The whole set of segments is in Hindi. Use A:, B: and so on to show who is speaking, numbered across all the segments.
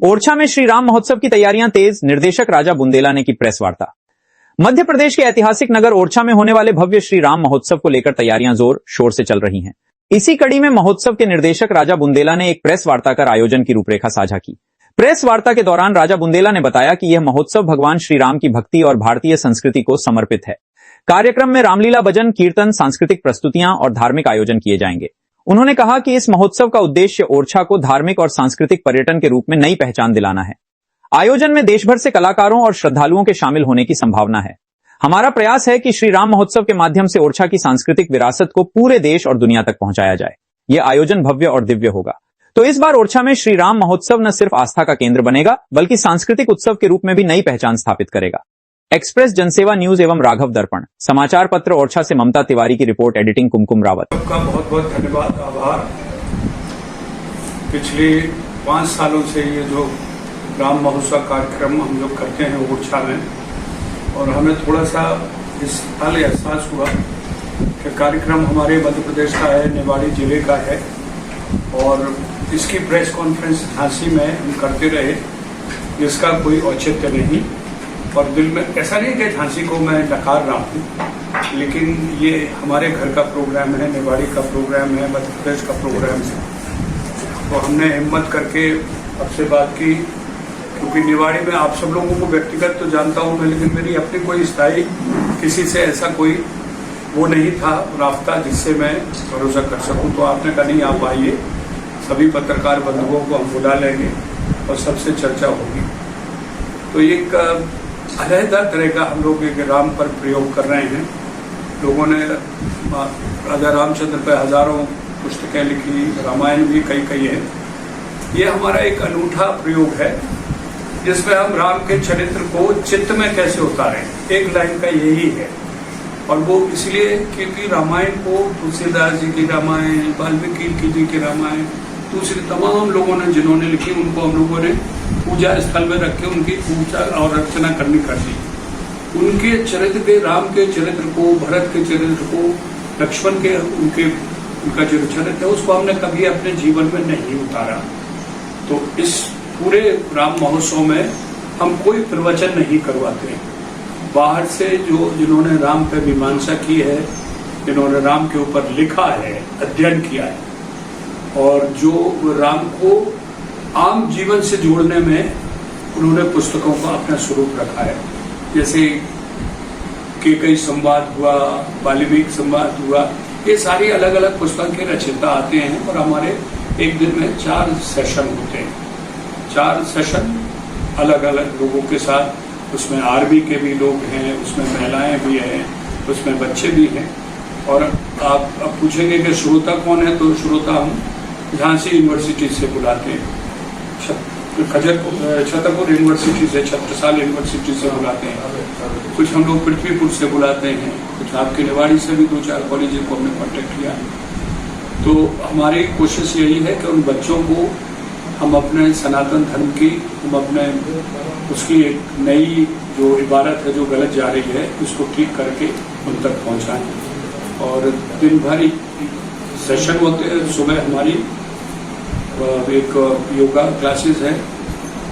A: ओरछा में श्री राम महोत्सव की तैयारियां तेज, निर्देशक राजा बुंदेला ने की प्रेस वार्ता। मध्य प्रदेश के ऐतिहासिक नगर ओरछा में होने वाले भव्य श्री राम महोत्सव को लेकर तैयारियां जोर शोर से चल रही हैं। इसी कड़ी में महोत्सव के निर्देशक राजा बुंदेला ने एक प्रेस वार्ता कर आयोजन की रूपरेखा साझा की। प्रेस वार्ता के दौरान राजा बुंदेला ने बताया कि यह महोत्सव भगवान श्री राम की भक्ति और भारतीय संस्कृति को समर्पित है। कार्यक्रम में रामलीला, भजन, कीर्तन, सांस्कृतिक प्रस्तुतियां और धार्मिक आयोजन किए जाएंगे। उन्होंने कहा कि इस महोत्सव का उद्देश्य ओरछा को धार्मिक और सांस्कृतिक पर्यटन के रूप में नई पहचान दिलाना है। आयोजन में देश भर से कलाकारों और श्रद्धालुओं के शामिल होने की संभावना है। हमारा प्रयास है कि श्री राम महोत्सव के माध्यम से ओरछा की सांस्कृतिक विरासत को पूरे देश और दुनिया तक पहुंचाया जाए। यह आयोजन भव्य और दिव्य होगा। तो इस बार ओरछा में श्री राम महोत्सव न सिर्फ आस्था का केंद्र बनेगा, बल्कि सांस्कृतिक उत्सव के रूप में भी नई पहचान स्थापित करेगा। एक्सप्रेस जनसेवा न्यूज एवं राघव दर्पण समाचार पत्र ओरछा से ममता तिवारी की रिपोर्ट, एडिटिंग कुमकुम रावत।
B: आपका बहुत बहुत धन्यवाद, आभार। पिछले 5 सालों से ये जो राम महोत्सव कार्यक्रम हम लोग करते हैं ओरछा में, और हमें थोड़ा सा इस साल एहसास हुआ कि कार्यक्रम हमारे मध्य प्रदेश का है, निवाड़ी जिले का है, और इसकी प्रेस कॉन्फ्रेंस झांसी में हम करते रहे, जिसका कोई औचित्य नहीं। और दिल में ऐसा नहीं कि झांसी को मैं नकार रहा हूँ, लेकिन ये हमारे घर का प्रोग्राम है, निवाड़ी का प्रोग्राम है, मध्य प्रदेश का प्रोग्राम है। तो हमने हिम्मत करके आपसे बात की, क्योंकि निवाड़ी में आप सब लोगों को व्यक्तिगत तो जानता हूँ मैं, लेकिन मेरी अपनी कोई स्थायी किसी से ऐसा कोई वो नहीं था रास्ता जिससे मैं भरोसा कर सकूँ। तो आपने कहा नहीं, आप आइए, सभी पत्रकार बंधुओं को हम बुला लेंगे और सबसे चर्चा होगी। तो एक अलहदा तरह का हम लोग एक राम पर प्रयोग कर रहे हैं। लोगों ने राजा रामचंद्र पर हजारों पुस्तकें लिखी, रामायण भी कई है। ये हमारा एक अनूठा प्रयोग है, जिसमें हम राम के चरित्र को चित्त में कैसे उतारें, एक लाइन का यही है। और वो इसलिए क्योंकि रामायण को तुलसीदास जी की रामायण, वाल्मीकि जी की रामायण, दूसरे तमाम लोगों ने जिन्होंने लिखी, उनको हम लोगों ने पूजा स्थल में रख के उनकी पूजा और अर्चना कर दी। उनके चरित्र के, राम के चरित्र को, भरत के चरित्र को, लक्ष्मण के उनका जो चरित्र है उसको हमने कभी अपने जीवन में नहीं उतारा। तो इस पूरे राम महोत्सव में हम कोई प्रवचन नहीं करवाते। बाहर से जिन्होंने राम पर मीमांसा की है, जिन्होंने राम के ऊपर लिखा है, अध्ययन किया है, और जो राम को आम जीवन से जोड़ने में उन्होंने पुस्तकों का अपना स्वरूप रखा है। जैसे केकई संवाद हुआ, वाल्मीकि संवाद हुआ, ये सारी अलग अलग पुस्तक के रचयिता आते हैं और हमारे एक दिन में 4 सेशन होते हैं। 4 सेशन अलग अलग लोगों के साथ, उसमें आर्मी के भी लोग हैं, उसमें महिलाएं भी हैं, उसमें बच्चे भी हैं। और आप अब पूछेंगे कि श्रोता कौन है, तो श्रोता हम झांसी यूनिवर्सिटी से बुलाते हैं, छतरपुर यूनिवर्सिटी से, छत्रसाल यूनिवर्सिटी से बुलाते हैं, कुछ हम लोग पृथ्वीपुर से बुलाते हैं, कुछ आपके निवाड़ी से भी 2-4 कॉलेज को हमने कॉन्टेक्ट किया। तो हमारी कोशिश यही है कि उन बच्चों को हम अपने सनातन धर्म की, हम अपने उसकी एक नई जो इबारत है जो गलत जा रही है, उसको ठीक करके उन तक पहुँचाएँ। और दिन भर सेशन होते हैं। सुबह हमारी एक योगा क्लासेस है,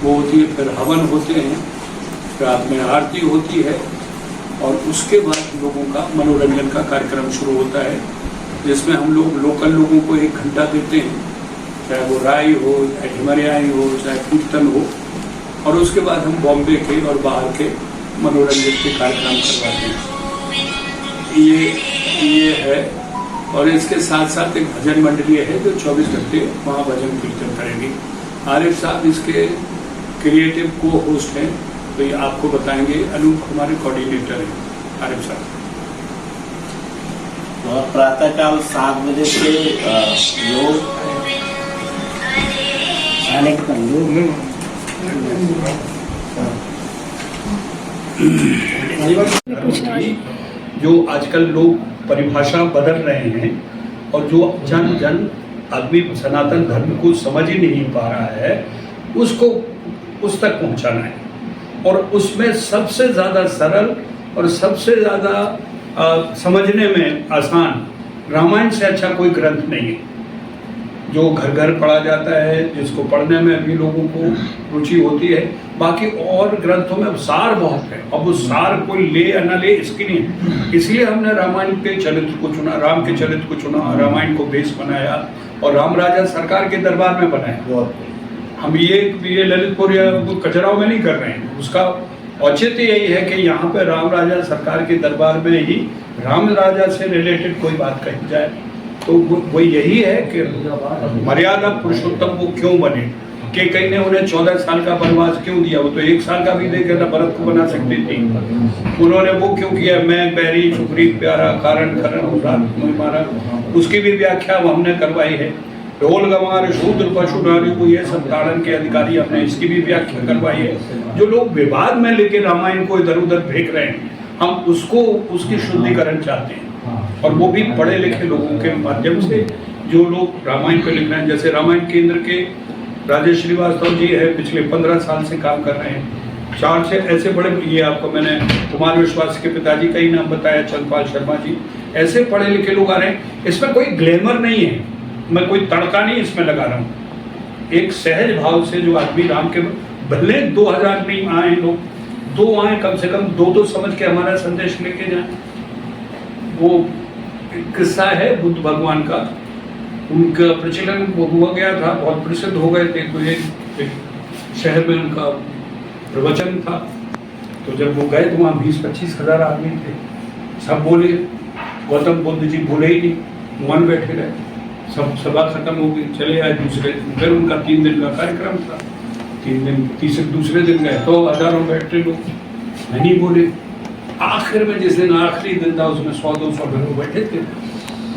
B: वो होती है, फिर हवन होते हैं, रात में आरती होती है, और उसके बाद लोगों का मनोरंजन का कार्यक्रम शुरू होता है, जिसमें हम लोग लोकल लोगों को 1 घंटा देते हैं, चाहे वो राय हो, चाहे हिमालयाई हो, चाहे कीर्तन हो, और उसके बाद हम बॉम्बे के और बाहर के मनोरंजन के कार्यक्रम करवाते हैं। ये है। और इसके साथ साथ एक भजन मंडली है जो 24 घंटे वहाँ भजन कीर्तन करेंगी। आरिफ साहब इसके क्रिएटिव को होस्ट हैं, तो ये आपको बताएंगे। अनूप हमारे कोऑर्डिनेटर हैं, आरिफ साहब।
C: प्रातःकाल 7 बजे से योग
B: जो आजकल लोग परिभाषा बदल रहे हैं, और जो जन आदमी सनातन धर्म को समझ ही नहीं पा रहा है, उसको उस तक पहुंचाना है। और उसमें सबसे ज़्यादा सरल और सबसे ज़्यादा समझने में आसान रामायण से अच्छा कोई ग्रंथ नहीं है। जो घर घर पढ़ा जाता है, जिसको पढ़ने में भी लोगों को रुचि होती है। बाकी और ग्रंथों में सार बहुत है, अब उस सार को ले या न ले इसकी नहीं, इसलिए हमने रामायण के चरित्र को चुना, राम के चरित्र को चुना, रामायण को बेस बनाया और राम राजा सरकार के दरबार में बनाया। हम ये ललितपुर या खजुराहो में नहीं कर रहे हैं, उसका औचित्य यही है कि यहाँ पे राम राजा सरकार के दरबार में ही राम राजा से रिलेटेड कोई बात कही जाए। तो वो यही है कि मर्यादा पुरुषोत्तम वो क्यों बने, कि कहीं ने उन्हें 14 साल का वनवास क्यों दिया, वो तो 1 साल का भी देकर ना भरत को बना सकती थी। उन्होंने वो क्यों किया, मैं बैरी छुपरी प्यारा कारण खरन मारा, उसकी भी व्याख्या हमने करवाई है। ढोल गंवार शूद्र पशु नारी को ये सब ताड़न के अधिकारी, हमने इसकी भी व्याख्या करवाई है। जो लोग विवाद में लेके रामायण को इधर उधर फेंक रहे हैं, हम उसकी शुद्धिकरण चाहते हैं, और वो भी पढ़े लिखे लोगों के माध्यम से, जो लोग रामायण पे लिख रहे हैं। जैसे रामायण केंद्र के राजेश श्रीवास्तव जी है, पिछले 15 साल से काम कर रहे हैं। 4 से ऐसे बड़े, ये आपको मैंने कुमार विश्वास के पिताजी का ही नाम बताया, चंद्रपाल शर्मा जी, ऐसे पढ़े लिखे लोग आ रहे हैं। इसमें कोई ग्लैमर नहीं है, मैं कोई तड़का नहीं इसमें लगा रहा हूँ। एक सहज भाव से जो आदमी राम के, भले 2000 नहीं आए लोग, 2 आए, कम से कम 2 तो समझ के हमारा संदेश लेके जाए। वो किस्सा है बुद्ध भगवान का, उनका प्रचलन हुआ गया था, बहुत प्रसिद्ध हो गए थे। तो एक शहर में उनका प्रवचन था, तो जब वो गए तो वहाँ 20-25 हज़ार आदमी थे। सब बोले, गौतम बुद्ध जी बोले ही नहीं, मन बैठे रहे। सब सभा खत्म हो गई, चले आए दूसरे दिन। फिर उनका 3 दिन का कार्यक्रम था, 3 दिन, दूसरे दिन गए तो हजारों बैठे लोग, नहीं बोले। आखिर में जिस दिन आखिरी दिन था, उसमें 100-200 लोग बैठे थे।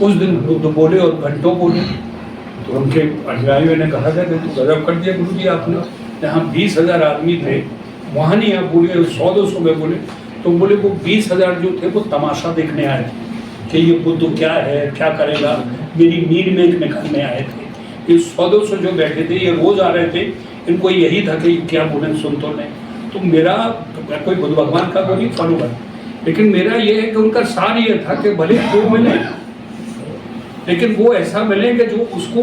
B: उस दिन बुद्ध बोले और घंटों बोले। तो उनके अनुयायियों ने कहा था कि तो गजब कर दिया गुरु जी आपने, जहाँ 20,000 आदमी थे वहाँ नहीं आप बोले, 100-200 में बोले। तो बोले वो 20,000 जो थे वो तमाशा देखने आए थे कि ये बुद्ध क्या है, क्या करेगा, मेरी नींद में निकलने आए थे। ये 100-200 जो बैठे थे, ये रोज आ रहे थे, इनको यही था कि क्या बोले सुन तो नहीं। तो मेरा कोई बुद्ध भगवान का कोई फॉलोअर, लेकिन मेरा ये है कि उनका सार ये था कि भले 2 मिले, लेकिन वो ऐसा मिले कि जो उसको